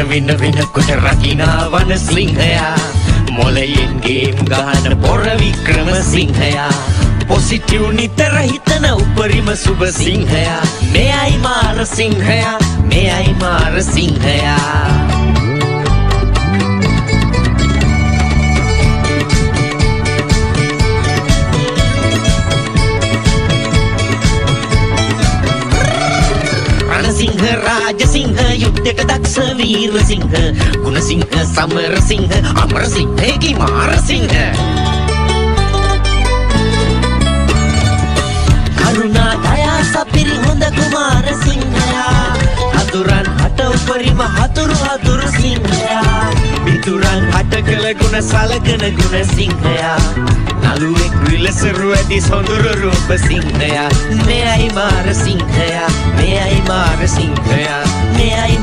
වින කොට රකිනා වන සිංහයා මොලයෙන් ගේම් ගහන පොර වික්‍රම සිංහයා පොසිටිව් නිතර හිතන උපරිම සුබ සිංහයා මෙයයි මාර සිංහයා මෙයයි මාර සිංහයා सिंह राज सिंह युद्धक दक्ष वीर सिंह गुण सिंह समर सिंह अमर सिंह की मार सिंह करुणा दया सपिरि होंद कुमार सिंहया हतुरन हट उपरिम हतुरु हतुरु सिंहया मितुरन हट कल गुण सालकन गुण सिंहया नलुवेक विलसरु ඇති සොඳුරු රූප සිංහයා මෙයයි මාර සිංහයා මෙයයි මාර සිංහයා මෙයයි